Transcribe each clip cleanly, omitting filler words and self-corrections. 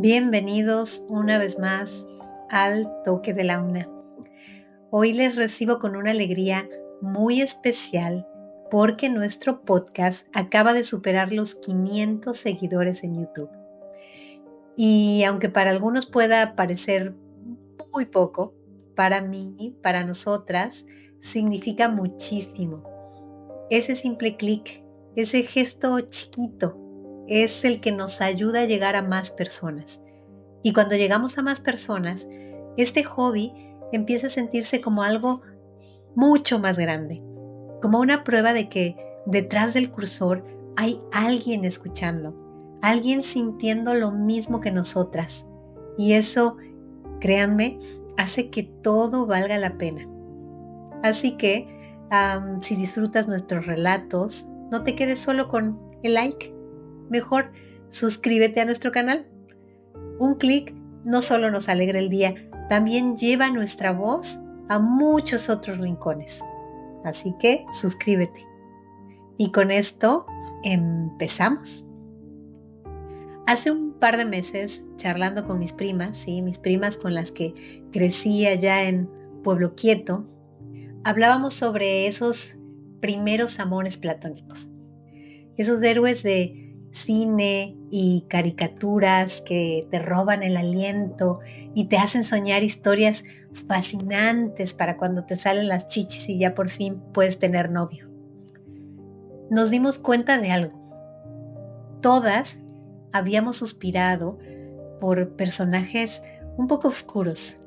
Bienvenidos una vez más al Toque de la Una. Hoy les recibo con una alegría muy especial porque nuestro podcast acaba de superar los 500 seguidores en YouTube. Y aunque para algunos pueda parecer muy poco, para mí, para nosotras, significa muchísimo. Ese simple clic, ese gesto chiquito, es el que nos ayuda a llegar a más personas. Y cuando llegamos a más personas, este hobby empieza a sentirse como algo mucho más grande, como una prueba de que detrás del cursor hay alguien escuchando, alguien sintiendo lo mismo que nosotras. Y eso, créanme, hace que todo valga la pena. Así que, si disfrutas nuestros relatos, no te quedes solo con el like. Mejor suscríbete a nuestro canal. Un clic no solo nos alegra el día, también lleva nuestra voz a muchos otros rincones. Así que suscríbete. Y con esto empezamos. Hace un par de meses, charlando con mis primas con las que crecí allá en Pueblo Quieto, hablábamos sobre esos primeros amores platónicos. Esos héroes de cine y caricaturas que te roban el aliento y te hacen soñar historias fascinantes para cuando te salen las chichis y ya por fin puedes tener novio. Nos dimos cuenta de algo. Todas habíamos suspirado por personajes un poco oscuros,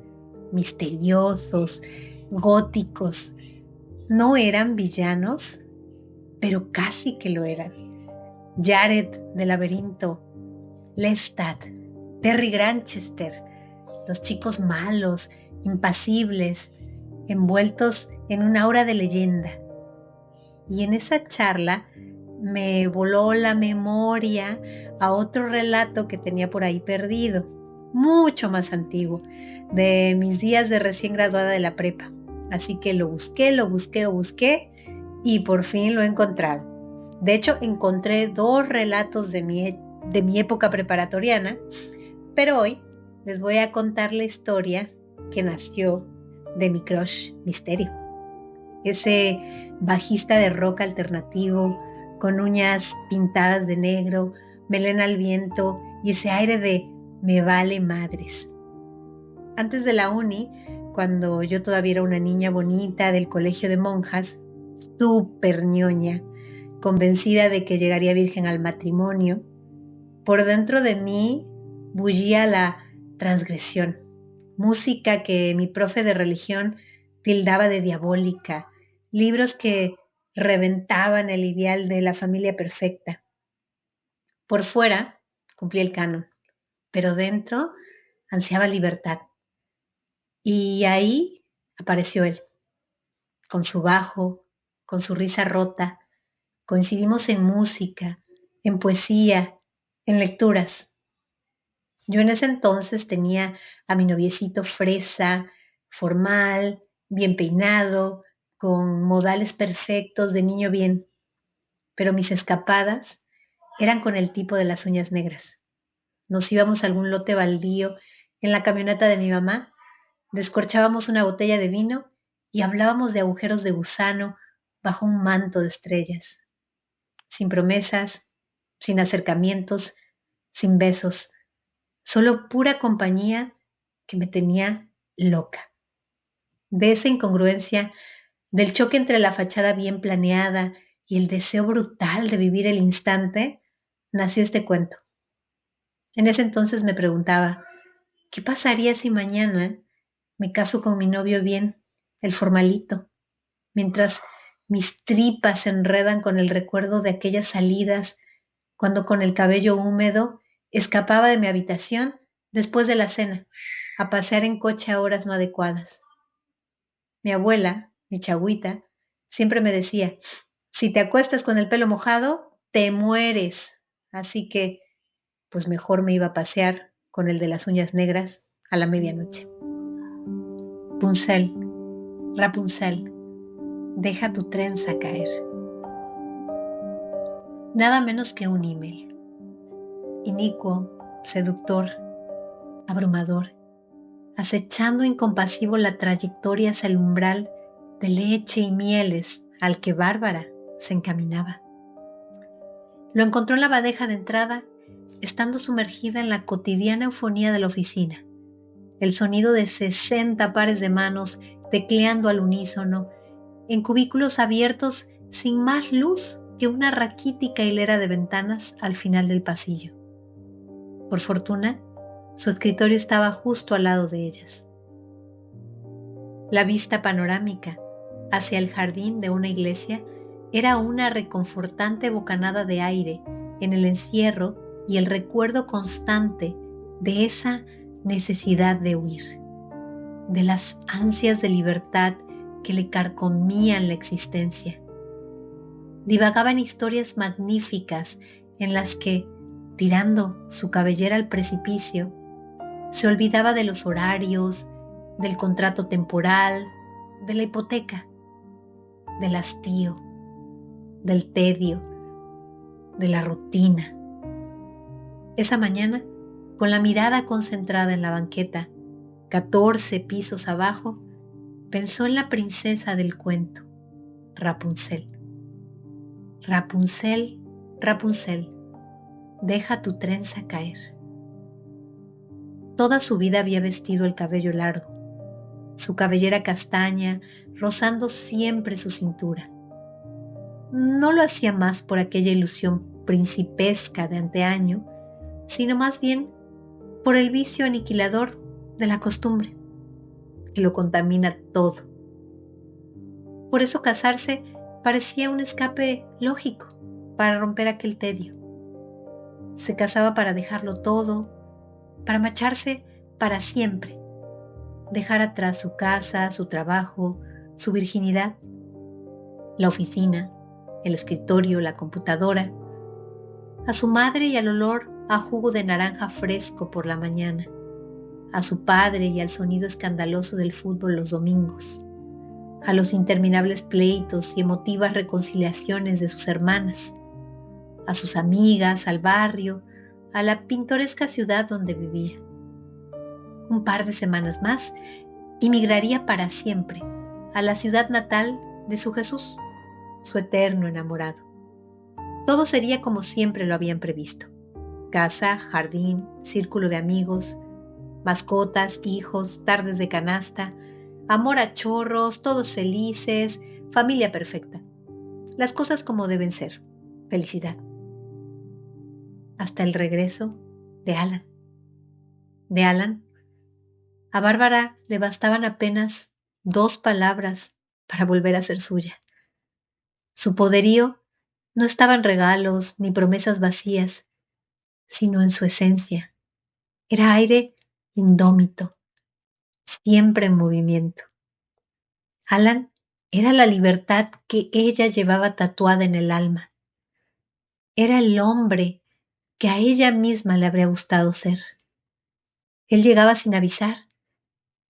misteriosos, góticos. No eran villanos, pero casi que lo eran. Jared del Laberinto, Lestat, Terry Granchester, los chicos malos, impasibles, envueltos en un aura de leyenda. Y en esa charla me voló la memoria a otro relato que tenía por ahí perdido, mucho más antiguo, de mis días de recién graduada de la prepa. Así que lo busqué y por fin lo he encontrado. De hecho, encontré 2 relatos de mi época preparatoriana, pero hoy les voy a contar la historia que nació de mi crush Misterio. Ese bajista de rock alternativo, con uñas pintadas de negro, melena al viento y ese aire de me vale madres. Antes de la uni, cuando yo todavía era una niña bonita del colegio de monjas, súper ñoña, convencida de que llegaría virgen al matrimonio, por dentro de mí bullía la transgresión, música que mi profe de religión tildaba de diabólica, libros que reventaban el ideal de la familia perfecta. Por fuera cumplía el canon, pero dentro ansiaba libertad. Y ahí apareció él, con su bajo, con su risa rota. Coincidimos en música, en poesía, en lecturas. Yo en ese entonces tenía a mi noviecito fresa, formal, bien peinado, con modales perfectos de niño bien, pero mis escapadas eran con el tipo de las uñas negras. Nos íbamos a algún lote baldío en la camioneta de mi mamá, descorchábamos una botella de vino y hablábamos de agujeros de gusano bajo un manto de estrellas. Sin promesas, sin acercamientos, sin besos, solo pura compañía que me tenía loca. De esa incongruencia, del choque entre la fachada bien planeada y el deseo brutal de vivir el instante, nació este cuento. En ese entonces me preguntaba, ¿qué pasaría si mañana me caso con mi novio bien, el formalito, mientras mis tripas se enredan con el recuerdo de aquellas salidas cuando con el cabello húmedo escapaba de mi habitación después de la cena, a pasear en coche a horas no adecuadas? Mi abuela, mi chagüita, siempre me decía, si te acuestas con el pelo mojado, te mueres. Así que, pues mejor me iba a pasear con el de las uñas negras a la medianoche. Rapunzel, Rapunzel, deja tu trenza caer. Nada menos que un email. Inicuo, seductor, abrumador, acechando incompasivo la trayectoria hacia el umbral de leche y mieles al que Bárbara se encaminaba. Lo encontró en la bandeja de entrada, estando sumergida en la cotidiana eufonía de la oficina. El sonido de 60 pares de manos tecleando al unísono, en cubículos abiertos sin más luz que una raquítica hilera de ventanas al final del pasillo. Por fortuna, su escritorio estaba justo al lado de ellas. La vista panorámica hacia el jardín de una iglesia era una reconfortante bocanada de aire en el encierro y el recuerdo constante de esa necesidad de huir, de las ansias de libertad que le carcomían la existencia. Divagaba en historias magníficas en las que, tirando su cabellera al precipicio, se olvidaba de los horarios, del contrato temporal, de la hipoteca, del hastío, del tedio, de la rutina. Esa mañana, con la mirada concentrada en la banqueta, 14 pisos abajo, pensó en la princesa del cuento, Rapunzel. Rapunzel, Rapunzel, deja tu trenza caer. Toda su vida había vestido el cabello largo, su cabellera castaña rozando siempre su cintura. No lo hacía más por aquella ilusión principesca de anteaño, sino más bien por el vicio aniquilador de la costumbre, que lo contamina todo. Por eso casarse parecía un escape lógico para romper aquel tedio. Se casaba para dejarlo todo, para marcharse para siempre, dejar atrás su casa, su trabajo, su virginidad, la oficina, el escritorio, la computadora, a su madre y al olor a jugo de naranja fresco por la mañana, a su padre y al sonido escandaloso del fútbol los domingos, a los interminables pleitos y emotivas reconciliaciones de sus hermanas, a sus amigas, al barrio, a la pintoresca ciudad donde vivía. Un par de semanas más y migraría para siempre a la ciudad natal de su Jesús, su eterno enamorado. Todo sería como siempre lo habían previsto: casa, jardín, círculo de amigos, mascotas, hijos, tardes de canasta, amor a chorros, todos felices, familia perfecta. Las cosas como deben ser, felicidad. Hasta el regreso de Alan. De Alan, a Bárbara le bastaban apenas 2 palabras para volver a ser suya. Su poderío no estaba en regalos ni promesas vacías, sino en su esencia. Era aire indómito, siempre en movimiento. Alan era la libertad que ella llevaba tatuada en el alma. Era el hombre que a ella misma le habría gustado ser. Él llegaba sin avisar,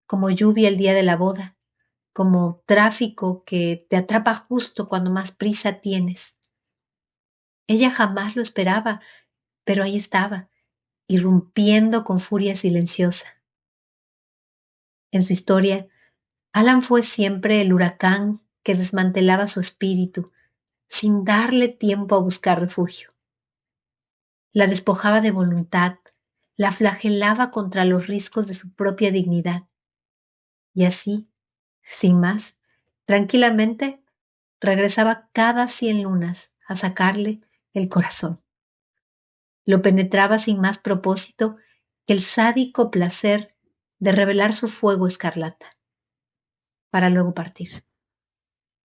como lluvia el día de la boda, como tráfico que te atrapa justo cuando más prisa tienes. Ella jamás lo esperaba, pero ahí estaba, irrumpiendo con furia silenciosa. En su historia, Alan fue siempre el huracán que desmantelaba su espíritu, sin darle tiempo a buscar refugio. La despojaba de voluntad, la flagelaba contra los riscos de su propia dignidad. Y así, sin más, tranquilamente, regresaba cada 100 lunas a sacarle el corazón. Lo penetraba sin más propósito que el sádico placer de revelar su fuego escarlata, para luego partir,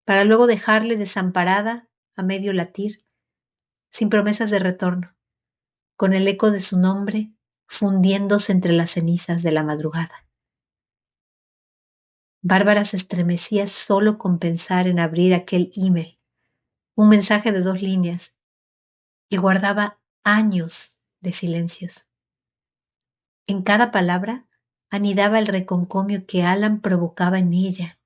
para luego dejarle desamparada a medio latir, sin promesas de retorno, con el eco de su nombre fundiéndose entre las cenizas de la madrugada. Bárbara se estremecía solo con pensar en abrir aquel email, un mensaje de 2 líneas, que guardaba años de silencios. En cada palabra anidaba el reconcomio que Alan provocaba en ella,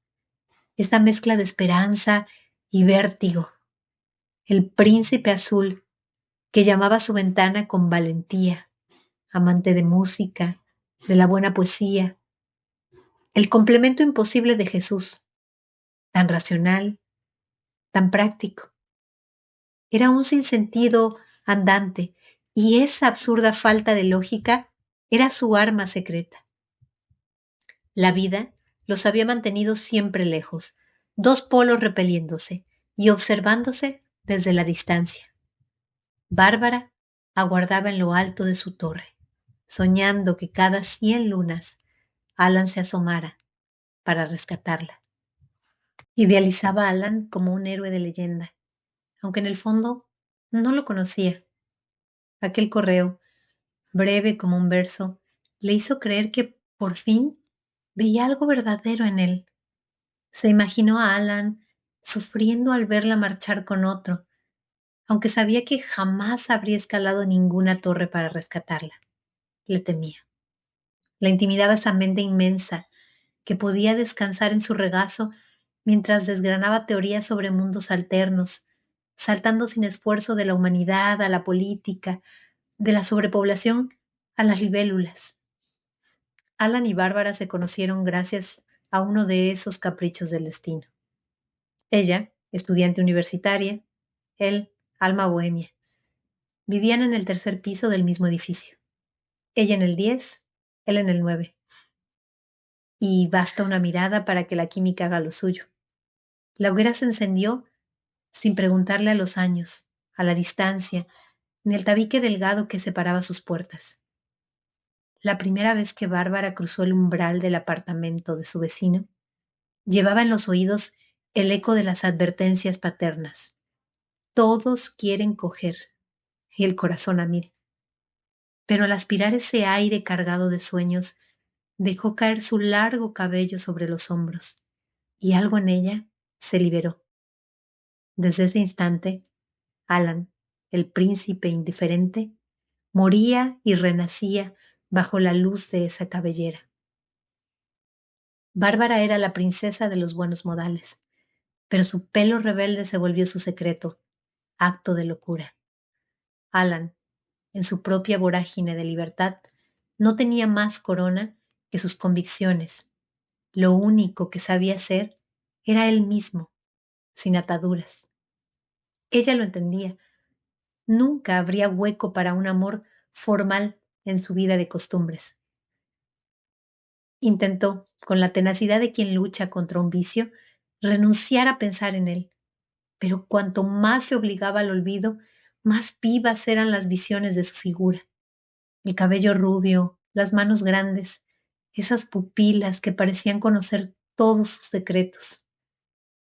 esa mezcla de esperanza y vértigo, el príncipe azul que llamaba a su ventana con valentía, amante de música, de la buena poesía, el complemento imposible de Jesús, tan racional, tan práctico. Era un sinsentido andante y esa absurda falta de lógica era su arma secreta. La vida los había mantenido siempre lejos, dos polos repeliéndose y observándose desde la distancia. Bárbara aguardaba en lo alto de su torre, soñando que cada 100 lunas Alan se asomara para rescatarla. Idealizaba a Alan como un héroe de leyenda, aunque en el fondo no lo conocía. Aquel correo, breve como un verso, le hizo creer que por fin veía algo verdadero en él. Se imaginó a Alan sufriendo al verla marchar con otro, aunque sabía que jamás habría escalado ninguna torre para rescatarla. Le temía. La intimidaba esa mente inmensa que podía descansar en su regazo mientras desgranaba teorías sobre mundos alternos, saltando sin esfuerzo de la humanidad a la política, de la sobrepoblación a las libélulas. Alan y Bárbara se conocieron gracias a uno de esos caprichos del destino. Ella, estudiante universitaria, él, alma bohemia. Vivían en el tercer piso del mismo edificio. Ella en el 10, él en el 9. Y basta una mirada para que la química haga lo suyo. La hoguera se encendió sin preguntarle a los años, a la distancia, ni el tabique delgado que separaba sus puertas. La primera vez que Bárbara cruzó el umbral del apartamento de su vecino, llevaba en los oídos el eco de las advertencias paternas. Todos quieren coger, y el corazón a mil. Pero al aspirar ese aire cargado de sueños, dejó caer su largo cabello sobre los hombros, y algo en ella se liberó. Desde ese instante, Alan, el príncipe indiferente, moría y renacía bajo la luz de esa cabellera. Bárbara era la princesa de los buenos modales, pero su pelo rebelde se volvió su secreto, acto de locura. Alan, en su propia vorágine de libertad, no tenía más corona que sus convicciones. Lo único que sabía hacer era él mismo, sin ataduras. Ella lo entendía. Nunca habría hueco para un amor formal en su vida de costumbres. Intentó, con la tenacidad de quien lucha contra un vicio, renunciar a pensar en él, pero cuanto más se obligaba al olvido, más vivas eran las visiones de su figura. El cabello rubio, las manos grandes, esas pupilas que parecían conocer todos sus secretos.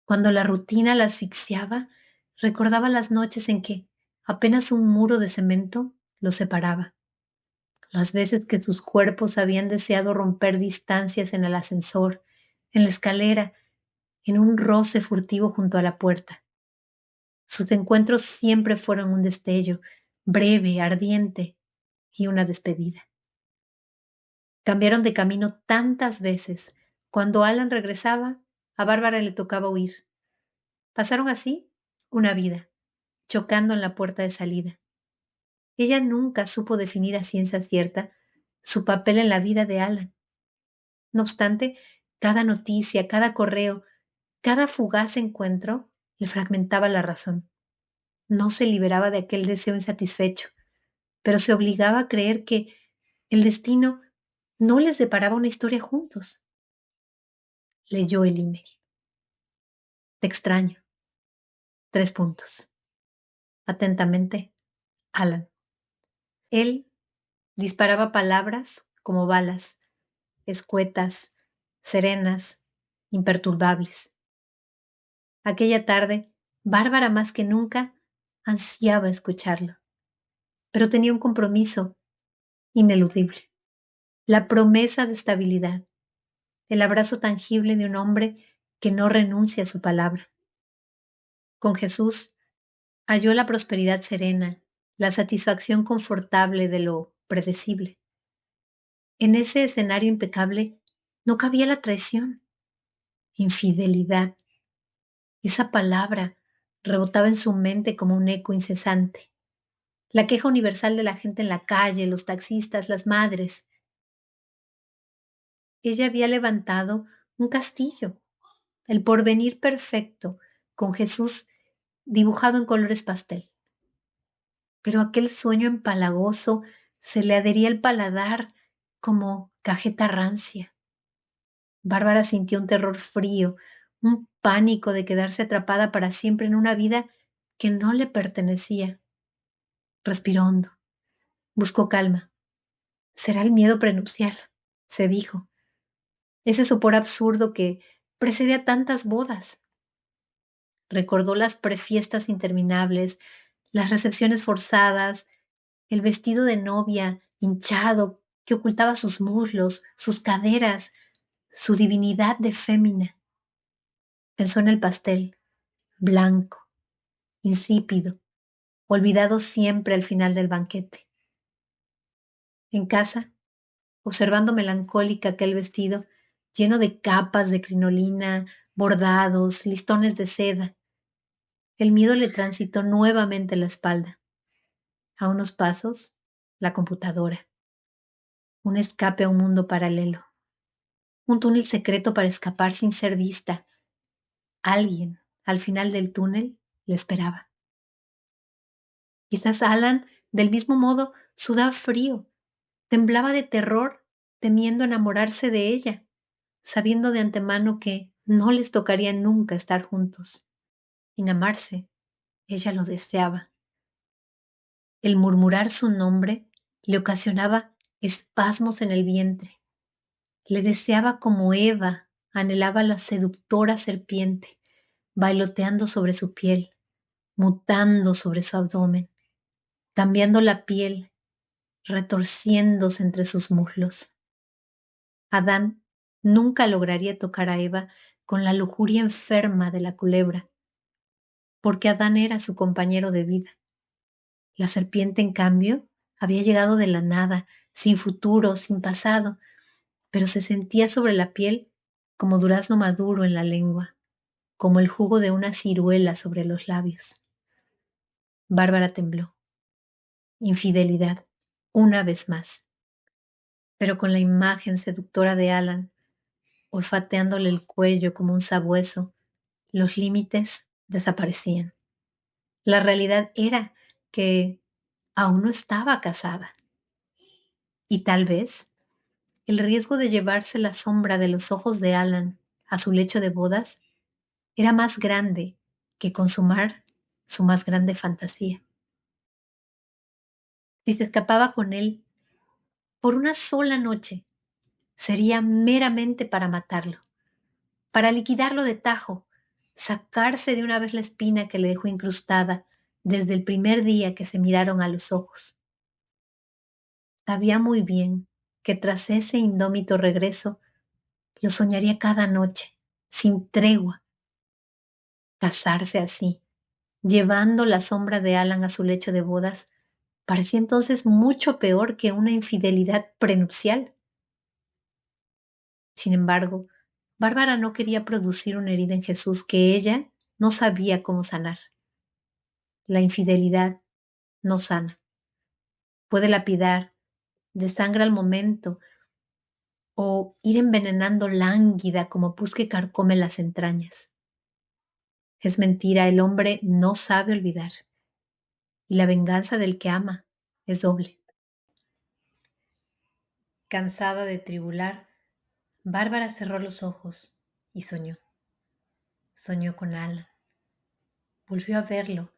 Cuando la rutina la asfixiaba, recordaba las noches en que apenas un muro de cemento los separaba, las veces que sus cuerpos habían deseado romper distancias en el ascensor, en la escalera, en un roce furtivo junto a la puerta. Sus encuentros siempre fueron un destello, breve, ardiente, y una despedida. Cambiaron de camino tantas veces. Cuando Alan regresaba, a Bárbara le tocaba huir. Pasaron así una vida, chocando en la puerta de salida. Ella nunca supo definir a ciencia cierta su papel en la vida de Alan. No obstante, cada noticia, cada correo, cada fugaz encuentro le fragmentaba la razón. No se liberaba de aquel deseo insatisfecho, pero se obligaba a creer que el destino no les deparaba una historia juntos. Leyó el email. Te extraño. 3 puntos. Atentamente, Alan. Él disparaba palabras como balas, escuetas, serenas, imperturbables. Aquella tarde, Bárbara más que nunca ansiaba escucharlo, pero tenía un compromiso ineludible, la promesa de estabilidad, el abrazo tangible de un hombre que no renuncia a su palabra. Con Jesús halló la prosperidad serena, la satisfacción confortable de lo predecible. En ese escenario impecable no cabía la traición, infidelidad. Esa palabra rebotaba en su mente como un eco incesante. La queja universal de la gente en la calle, los taxistas, las madres. ella había levantado un castillo, el porvenir perfecto, con Jesús dibujado en colores pastel. Pero aquel sueño empalagoso se le adhería al paladar como cajeta rancia. Bárbara sintió un terror frío, un pánico de quedarse atrapada para siempre en una vida que no le pertenecía. Respiró hondo, buscó calma. Será el miedo prenupcial, se dijo. Ese sopor absurdo que precede a tantas bodas. Recordó las prefiestas interminables, las recepciones forzadas, el vestido de novia hinchado que ocultaba sus muslos, sus caderas, su divinidad de fémina. Pensó en el pastel, blanco, insípido, olvidado siempre al final del banquete. En casa, observando melancólica aquel vestido, lleno de capas de crinolina, bordados, listones de seda, el miedo le transitó nuevamente la espalda. A unos pasos, la computadora, un escape a un mundo paralelo, un túnel secreto para escapar sin ser vista. Alguien, al final del túnel, le esperaba. Quizás Alan, del mismo modo, sudaba frío, temblaba de terror, temiendo enamorarse de ella, sabiendo de antemano que no les tocaría nunca estar juntos. Sin amarse, ella lo deseaba. El murmurar su nombre le ocasionaba espasmos en el vientre. Le deseaba como Eva anhelaba la seductora serpiente, bailoteando sobre su piel, mutando sobre su abdomen, cambiando la piel, retorciéndose entre sus muslos. Adán nunca lograría tocar a Eva con la lujuria enferma de la culebra, porque Adán era su compañero de vida. La serpiente, en cambio, había llegado de la nada, sin futuro, sin pasado, pero se sentía sobre la piel como durazno maduro en la lengua, como el jugo de una ciruela sobre los labios. Bárbara tembló. Infidelidad, una vez más, pero con la imagen seductora de Alan, olfateándole el cuello como un sabueso, los límites desaparecían. La realidad era que aún no estaba casada. Y tal vez el riesgo de llevarse la sombra de los ojos de Alan a su lecho de bodas era más grande que consumar su más grande fantasía. Si se escapaba con él por una sola noche, sería meramente para matarlo, para liquidarlo de tajo, sacarse de una vez la espina que le dejó incrustada desde el primer día que se miraron a los ojos. Sabía muy bien que tras ese indómito regreso lo soñaría cada noche, sin tregua. Casarse así, llevando la sombra de Alan a su lecho de bodas, parecía entonces mucho peor que una infidelidad prenupcial. Sin embargo, Bárbara no quería producir una herida en Jesús que ella no sabía cómo sanar. La infidelidad no sana. Puede lapidar, desangra al momento o ir envenenando lánguida como pus que carcome las entrañas. Es mentira, el hombre no sabe olvidar y la venganza del que ama es doble. Cansada de tribular, Bárbara cerró los ojos y soñó. Soñó con Alan. Volvió a verlo,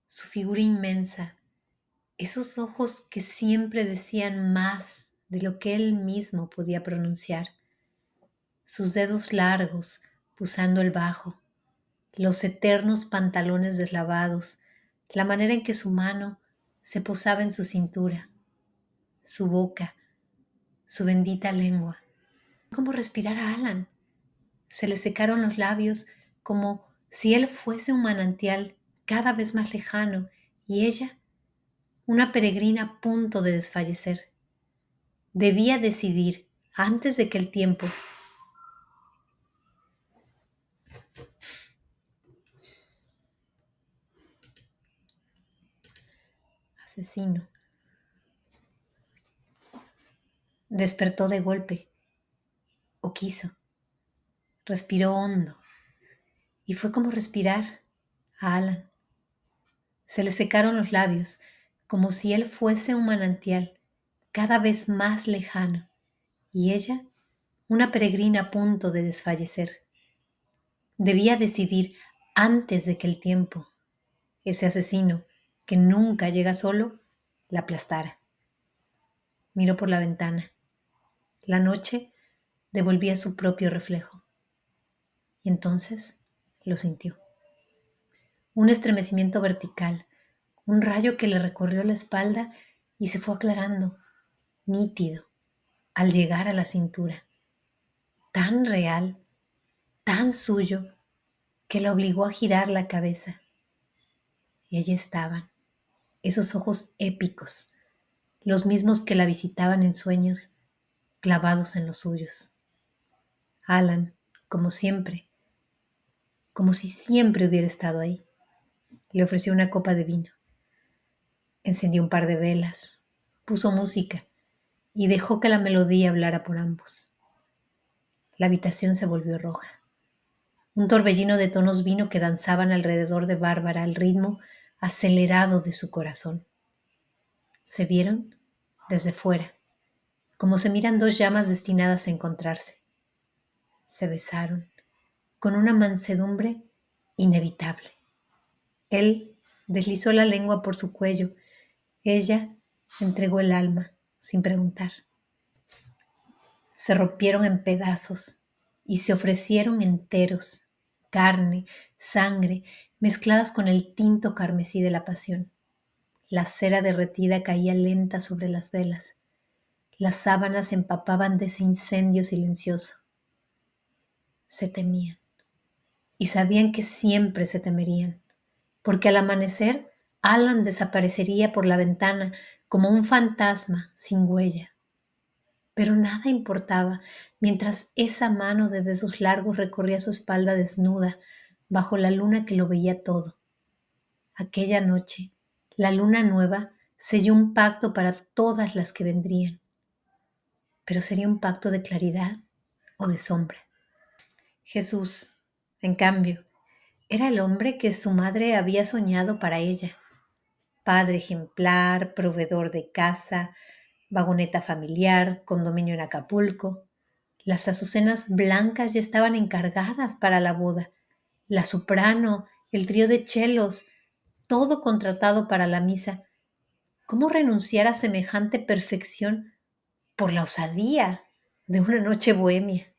su figura inmensa, esos ojos que siempre decían más de lo que él mismo podía pronunciar, sus dedos largos pusando el bajo, los eternos pantalones deslavados, la manera en que su mano se posaba en su cintura, su boca, su bendita lengua. Cómo respirar a Alan. Se le secaron los labios como si él fuese un manantial cada vez más lejano y ella una peregrina a punto de desfallecer. Debía decidir antes de que el tiempo. Asesino. Despertó de golpe. quiso. Respiró hondo y fue como respirar a Alan. Se le secaron los labios, como si él fuese un manantial cada vez más lejano y ella una peregrina a punto de desfallecer. Debía decidir antes de que el tiempo, ese asesino que nunca llega solo, la aplastara. Miró por la ventana. La noche devolvía su propio reflejo. Y entonces lo sintió. Un estremecimiento vertical, un rayo que le recorrió la espalda y se fue aclarando, nítido, al llegar a la cintura. Tan real, tan suyo, que la obligó a girar la cabeza. Y allí estaban, esos ojos épicos, los mismos que la visitaban en sueños, clavados en los suyos. Alan, como siempre, como si siempre hubiera estado ahí, le ofreció una copa de vino. Encendió un par de velas, puso música y dejó que la melodía hablara por ambos. La habitación se volvió roja. Un torbellino de tonos vino que danzaban alrededor de Bárbara al ritmo acelerado de su corazón. Se vieron desde fuera, como se miran dos llamas destinadas a encontrarse. Se besaron con una mansedumbre inevitable. Él deslizó la lengua por su cuello. Ella entregó el alma sin preguntar. Se rompieron en pedazos y se ofrecieron enteros, carne, sangre, mezcladas con el tinto carmesí de la pasión. La cera derretida caía lenta sobre las velas. Las sábanas se empapaban de ese incendio silencioso. Se temían y sabían que siempre se temerían, porque al amanecer Alan desaparecería por la ventana como un fantasma sin huella. Pero nada importaba mientras esa mano de dedos largos recorría su espalda desnuda bajo la luna que lo veía todo. Aquella noche, la luna nueva selló un pacto para todas las que vendrían. Pero sería un pacto de claridad o de sombra. Jesús, en cambio, era el hombre que su madre había soñado para ella. Padre ejemplar, proveedor de casa, vagoneta familiar, condominio en Acapulco. Las azucenas blancas ya estaban encargadas para la boda. La soprano, el trío de chelos, todo contratado para la misa. ¿Cómo renunciar a semejante perfección por la osadía de una noche bohemia?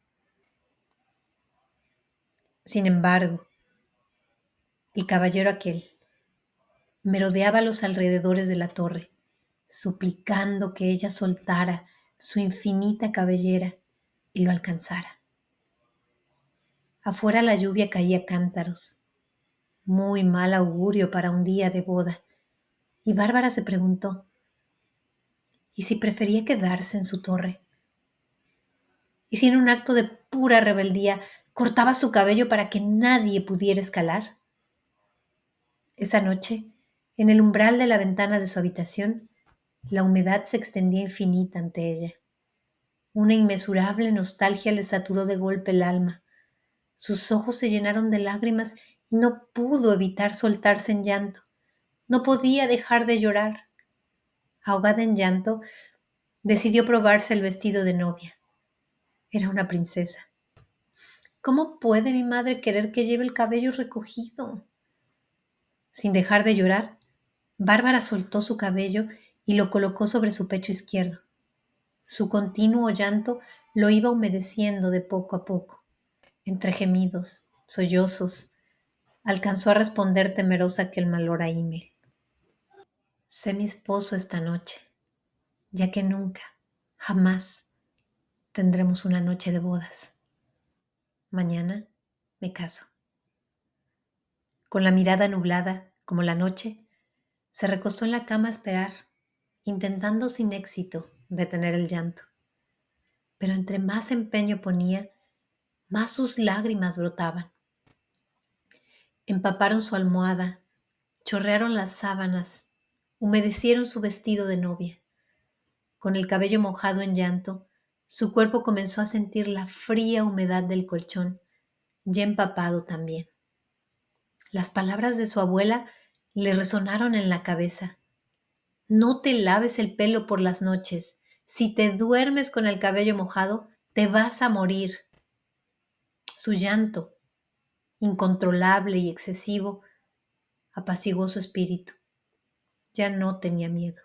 Sin embargo, el caballero aquel merodeaba los alrededores de la torre, suplicando que ella soltara su infinita cabellera y lo alcanzara. Afuera la lluvia caía a cántaros, muy mal augurio para un día de boda, y Bárbara se preguntó, ¿y si prefería quedarse en su torre? ¿Y si en un acto de pura rebeldía cortaba su cabello para que nadie pudiera escalar? Esa noche, en el umbral de la ventana de su habitación, la humedad se extendía infinita ante ella. Una inmesurable nostalgia le saturó de golpe el alma. Sus ojos se llenaron de lágrimas y no pudo evitar soltarse en llanto. No podía dejar de llorar. Ahogada en llanto, decidió probarse el vestido de novia. Era una princesa. ¿Cómo puede mi madre querer que lleve el cabello recogido? Sin dejar de llorar, Bárbara soltó su cabello y lo colocó sobre su pecho izquierdo. Su continuo llanto lo iba humedeciendo de poco a poco. Entre gemidos, sollozos, alcanzó a responder temerosa aquel malhora email. Sé mi esposo esta noche, ya que nunca, jamás tendremos una noche de bodas. Mañana me caso. Con la mirada nublada, como la noche, se recostó en la cama a esperar, intentando sin éxito detener el llanto. Pero entre más empeño ponía, más sus lágrimas brotaban. Empaparon su almohada, chorrearon las sábanas, humedecieron su vestido de novia. Con el cabello mojado en llanto, Su cuerpo comenzó a sentir la fría humedad del colchón, ya empapado también. Las palabras de su abuela le resonaron en la cabeza. No te laves el pelo por las noches. Si te duermes con el cabello mojado, te vas a morir. Su llanto, incontrolable y excesivo, apaciguó su espíritu. Ya no tenía miedo.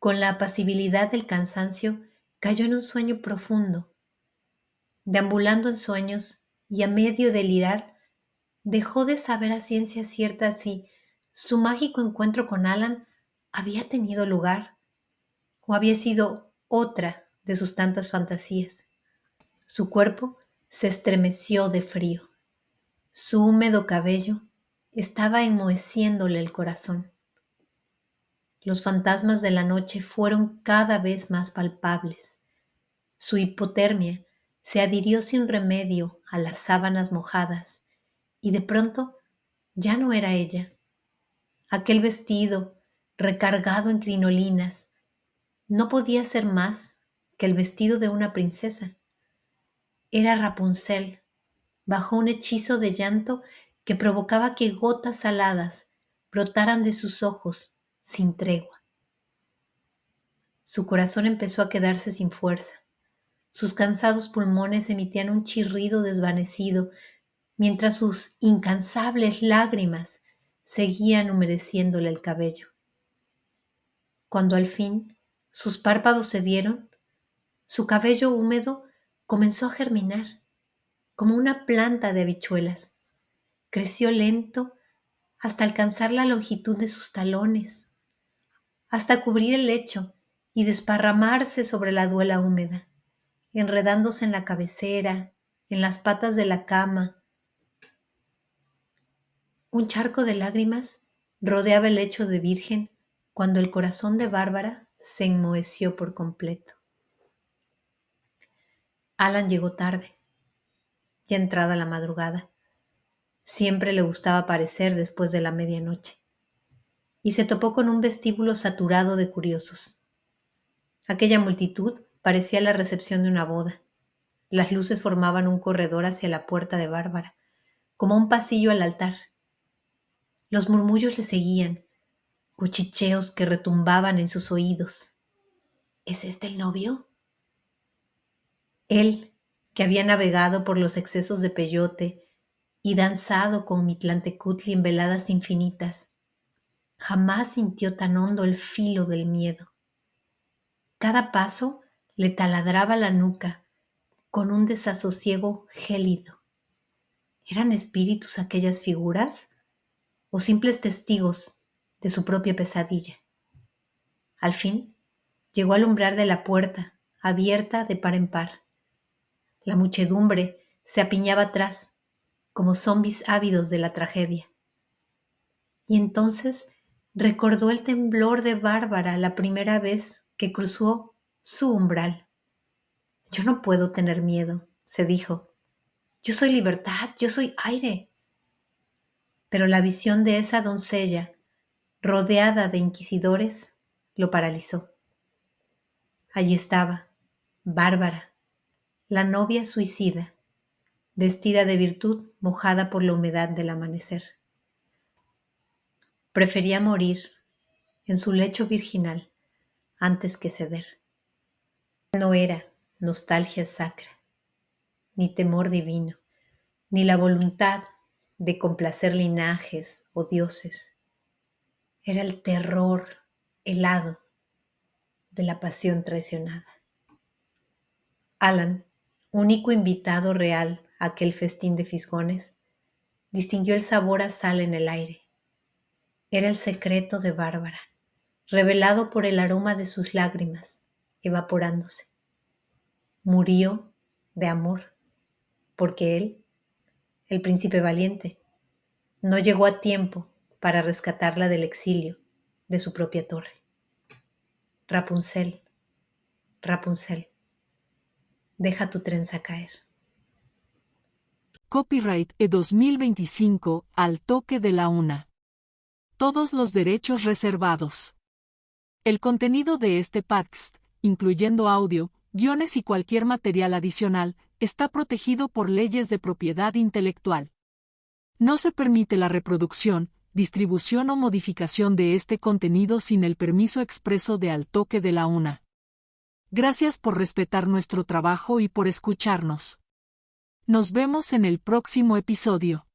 Con la apacibilidad del cansancio, cayó en un sueño profundo. Deambulando en sueños y a medio delirar, dejó de saber a ciencia cierta si su mágico encuentro con Alan había tenido lugar o había sido otra de sus tantas fantasías. Su cuerpo se estremeció de frío. Su húmedo cabello estaba enmoheciéndole el corazón. Los fantasmas de la noche fueron cada vez más palpables. Su hipotermia se adhirió sin remedio a las sábanas mojadas y de pronto ya no era ella. Aquel vestido, recargado en crinolinas, no podía ser más que el vestido de una princesa. Era Rapunzel, bajo un hechizo de llanto que provocaba que gotas saladas brotaran de sus ojos sin tregua. Su corazón empezó a quedarse sin fuerza. Sus cansados pulmones emitían un chirrido desvanecido, mientras sus incansables lágrimas seguían humedeciéndole el cabello. Cuando al fin sus párpados cedieron, su cabello húmedo comenzó a germinar, como una planta de habichuelas. Creció lento hasta alcanzar la longitud de sus talones, hasta cubrir el lecho y desparramarse sobre la duela húmeda, enredándose en la cabecera, en las patas de la cama. Un charco de lágrimas rodeaba el lecho de virgen cuando el corazón de Bárbara se enmoheció por completo. Alan llegó tarde, ya entrada la madrugada. Siempre le gustaba aparecer después de la medianoche. Y se topó con un vestíbulo saturado de curiosos. Aquella multitud parecía la recepción de una boda. Las luces formaban un corredor hacia la puerta de Bárbara, como un pasillo al altar. Los murmullos le seguían, cuchicheos que retumbaban en sus oídos. ¿Es este el novio? Él, que había navegado por los excesos de peyote y danzado con Mitlantecutli en veladas infinitas, jamás sintió tan hondo el filo del miedo. Cada paso le taladraba la nuca con un desasosiego gélido. ¿Eran espíritus aquellas figuras o simples testigos de su propia pesadilla? Al fin, llegó al umbral de la puerta, abierta de par en par. La muchedumbre se apiñaba atrás, como zombis ávidos de la tragedia. Y entonces recordó el temblor de Bárbara la primera vez que cruzó su umbral. Yo no puedo tener miedo, se dijo. Yo soy libertad, yo soy aire. Pero la visión de esa doncella, rodeada de inquisidores, lo paralizó. Allí estaba, Bárbara, la novia suicida, vestida de virtud mojada por la humedad del amanecer. Prefería morir en su lecho virginal antes que ceder. No era nostalgia sacra, ni temor divino, ni la voluntad de complacer linajes o dioses. Era el terror helado de la pasión traicionada. Alan, único invitado real a aquel festín de fisgones, distinguió el sabor a sal en el aire. Era el secreto de Bárbara, revelado por el aroma de sus lágrimas, evaporándose. Murió de amor, porque él, el príncipe valiente, no llegó a tiempo para rescatarla del exilio de su propia torre. Rapunzel, Rapunzel, deja tu trenza caer. Copyright E 2025 al toque de la una. Todos los derechos reservados. El contenido de este podcast, incluyendo audio, guiones y cualquier material adicional está protegido por leyes de propiedad intelectual. No se permite la reproducción, distribución o modificación de este contenido sin el permiso expreso de Al Toque de la Una. Gracias por respetar nuestro trabajo y por escucharnos. Nos vemos en el próximo episodio.